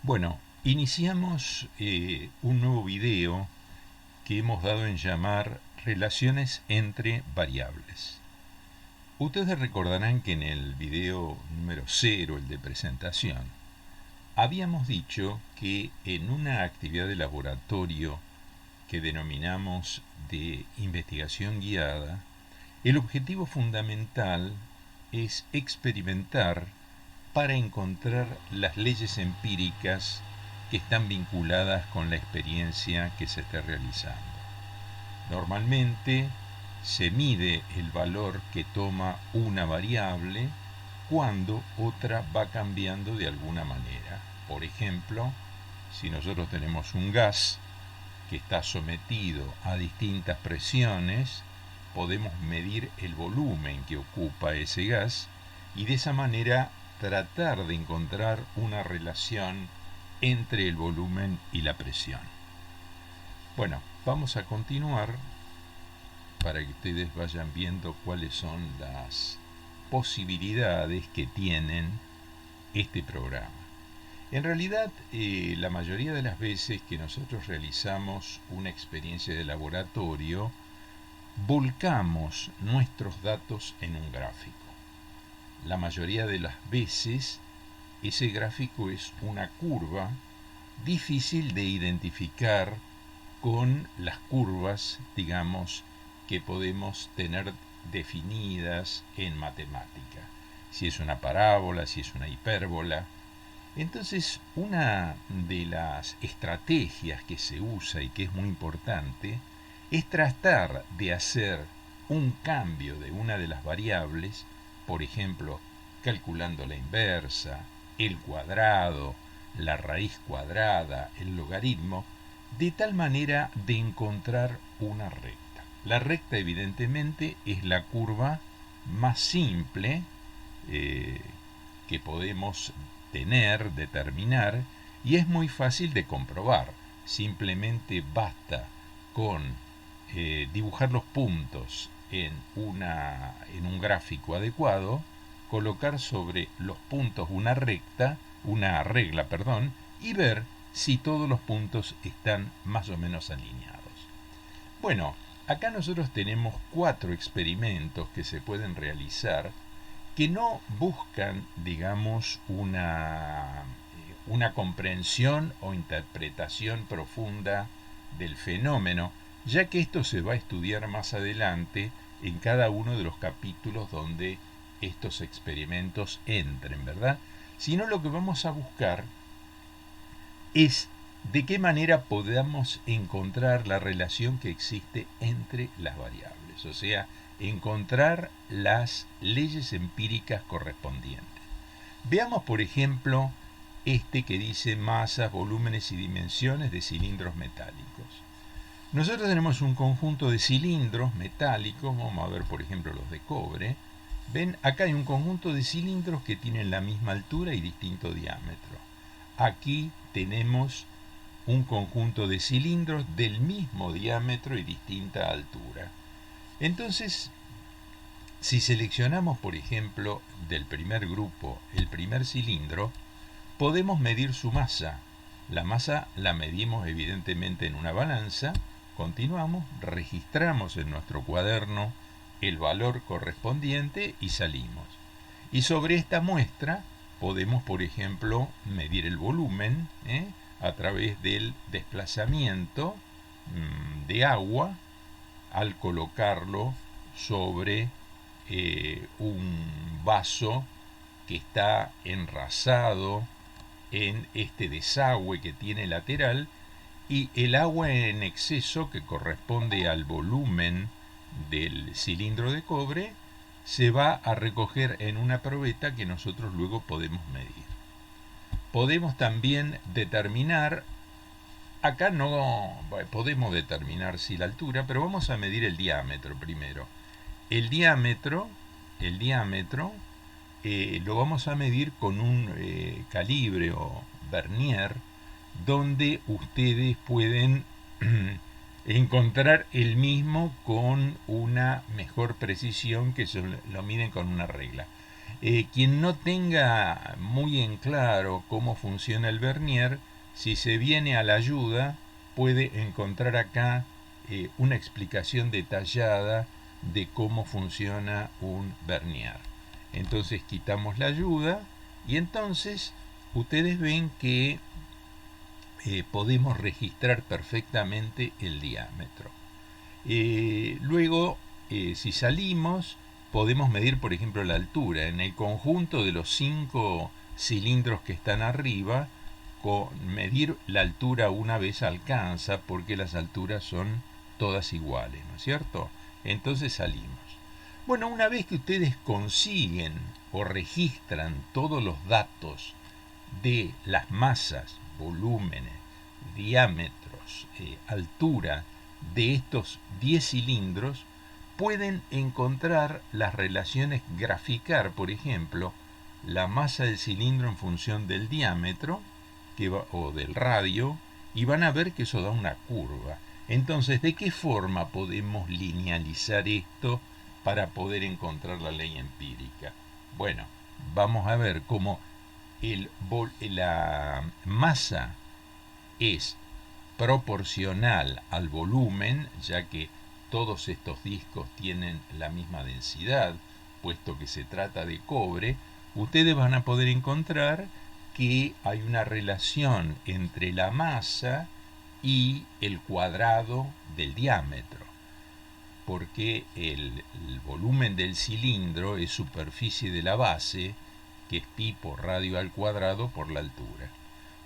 Bueno, iniciamos un nuevo video que hemos dado en llamar Relaciones entre variables. Ustedes recordarán que en el video número 0, el de presentación, habíamos dicho que en una actividad de laboratorio que denominamos de investigación guiada, el objetivo fundamental es experimentar para encontrar las leyes empíricas que están vinculadas con la experiencia que se esté realizando. Normalmente se mide el valor que toma una variable cuando otra va cambiando de alguna manera. Por ejemplo, si nosotros tenemos un gas que está sometido a distintas presiones, podemos medir el volumen que ocupa ese gas y de esa manera tratar de encontrar una relación entre el volumen y la presión. Bueno, vamos a continuar para que ustedes vayan viendo cuáles son las posibilidades que tienen este programa. En realidad, la mayoría de las veces que nosotros realizamos una experiencia de laboratorio, volcamos nuestros datos en un gráfico. La mayoría de las veces ese gráfico es una curva difícil de identificar con las curvas, digamos, que podemos tener definidas en matemática. Si es una parábola, si es una hipérbola. Entonces, una de las estrategias que se usa y que es muy importante es tratar de hacer un cambio de una de las variables, por ejemplo, calculando la inversa, el cuadrado, la raíz cuadrada, el logaritmo, de tal manera de encontrar una recta. La recta, evidentemente, es la curva más simple que podemos determinar, y es muy fácil de comprobar. Simplemente basta con dibujar los puntos en un gráfico adecuado, colocar sobre los puntos una regla, y ver si todos los puntos están más o menos alineados. Bueno, acá nosotros tenemos 4 experimentos que se pueden realizar que no buscan, digamos, una comprensión o interpretación profunda del fenómeno, ya que esto se va a estudiar más adelante en cada uno de los capítulos donde estos experimentos entren, ¿verdad? Sino lo que vamos a buscar es de qué manera podamos encontrar la relación que existe entre las variables, o sea, encontrar las leyes empíricas correspondientes. Veamos, por ejemplo, este que dice masas, volúmenes y dimensiones de cilindros metálicos. Nosotros tenemos un conjunto de cilindros metálicos, vamos a ver por ejemplo los de cobre. Ven, acá hay un conjunto de cilindros que tienen la misma altura y distinto diámetro. Aquí tenemos un conjunto de cilindros del mismo diámetro y distinta altura. Entonces, si seleccionamos, por ejemplo, del primer grupo el primer cilindro, podemos medir su masa. La masa la medimos evidentemente en una balanza, continuamos, registramos en nuestro cuaderno el valor correspondiente y salimos. Y sobre esta muestra podemos, por ejemplo, medir el volumen a través del desplazamiento de agua al colocarlo sobre un vaso que está enrasado en este desagüe que tiene lateral, y el agua en exceso, que corresponde al volumen del cilindro de cobre, se va a recoger en una probeta que nosotros luego podemos medir. Podemos también determinar, acá no podemos determinar si la altura, pero vamos a medir el diámetro primero. El diámetro lo vamos a medir con un calibre o vernier, donde ustedes pueden encontrar el mismo con una mejor precisión que se lo miden con una regla. Quien no tenga muy en claro cómo funciona el vernier, si se viene a la ayuda, puede encontrar acá una explicación detallada de cómo funciona un vernier. Entonces quitamos la ayuda y entonces ustedes ven que podemos registrar perfectamente el diámetro. Luego, si salimos, podemos medir, por ejemplo, la altura. En el conjunto de los 5 cilindros que están arriba, medir la altura una vez alcanza, porque las alturas son todas iguales, ¿no es cierto? Entonces salimos. Bueno, una vez que ustedes consiguen o registran todos los datos de las masas, volúmenes, diámetros, altura de estos 10 cilindros, pueden encontrar las relaciones, graficar, por ejemplo, la masa del cilindro en función del diámetro o del radio, y van a ver que eso da una curva. Entonces, ¿de qué forma podemos linealizar esto para poder encontrar la ley empírica? Bueno, vamos a ver cómo la masa es proporcional al volumen, ya que todos estos discos tienen la misma densidad, puesto que se trata de cobre. Ustedes van a poder encontrar que hay una relación entre la masa y el cuadrado del diámetro, porque el volumen del cilindro es superficie de la base, que es pi por radio al cuadrado por la altura.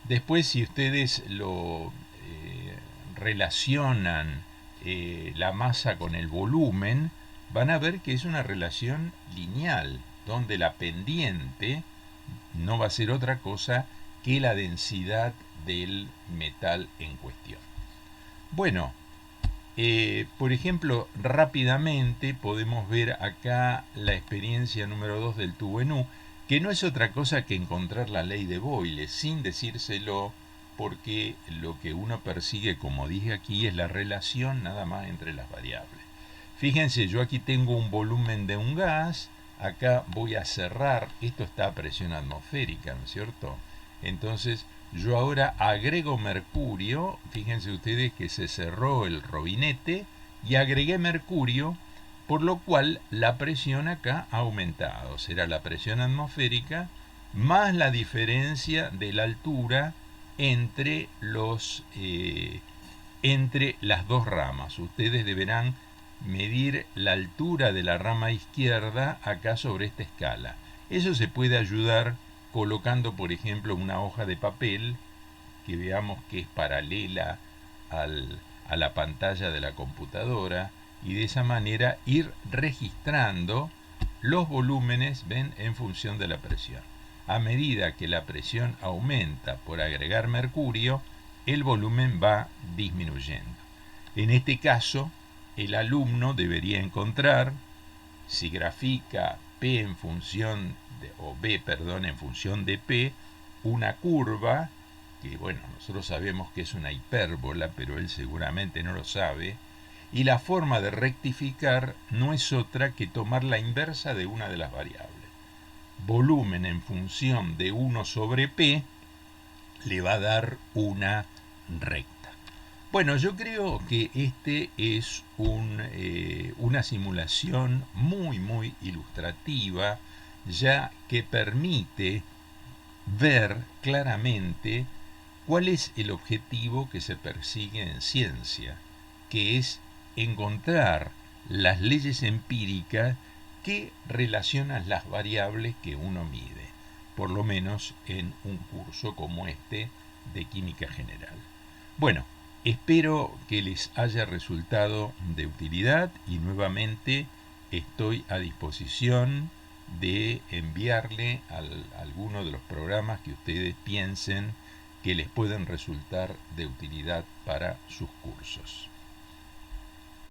Después, si ustedes lo relacionan la masa con el volumen, van a ver que es una relación lineal, donde la pendiente no va a ser otra cosa que la densidad del metal en cuestión. Bueno, por ejemplo, rápidamente podemos ver acá la experiencia número 2 del tubo en U, que no es otra cosa que encontrar la ley de Boyle, sin decírselo, porque lo que uno persigue, como dije aquí, es la relación nada más entre las variables. Fíjense, yo aquí tengo un volumen de un gas, acá voy a cerrar, esto está a presión atmosférica, ¿no es cierto? Entonces, yo ahora agrego mercurio, fíjense ustedes que se cerró el robinete y agregué mercurio, por lo cual la presión acá ha aumentado. Será la presión atmosférica más la diferencia de la altura entre las dos ramas. Ustedes deberán medir la altura de la rama izquierda acá sobre esta escala. Eso se puede ayudar colocando, por ejemplo, una hoja de papel que veamos que es paralela a la pantalla de la computadora, y de esa manera ir registrando los volúmenes, ven, en función de la presión. A medida que la presión aumenta por agregar mercurio, el volumen va disminuyendo. En este caso, el alumno debería encontrar, si grafica P en función de, o B, perdón, en función de P, una curva que, bueno, nosotros sabemos que es una hipérbola, pero él seguramente no lo sabe, y la forma de rectificar no es otra que tomar la inversa de una de las variables. Volumen en función de 1 sobre P le va a dar una recta. Bueno, yo creo que este es una simulación muy ilustrativa, ya que permite ver claramente cuál es el objetivo que se persigue en ciencia, que es encontrar las leyes empíricas que relacionan las variables que uno mide, por lo menos en un curso como este de química general. Bueno, espero que les haya resultado de utilidad y nuevamente estoy a disposición de enviarle alguno de los programas que ustedes piensen que les pueden resultar de utilidad para sus cursos.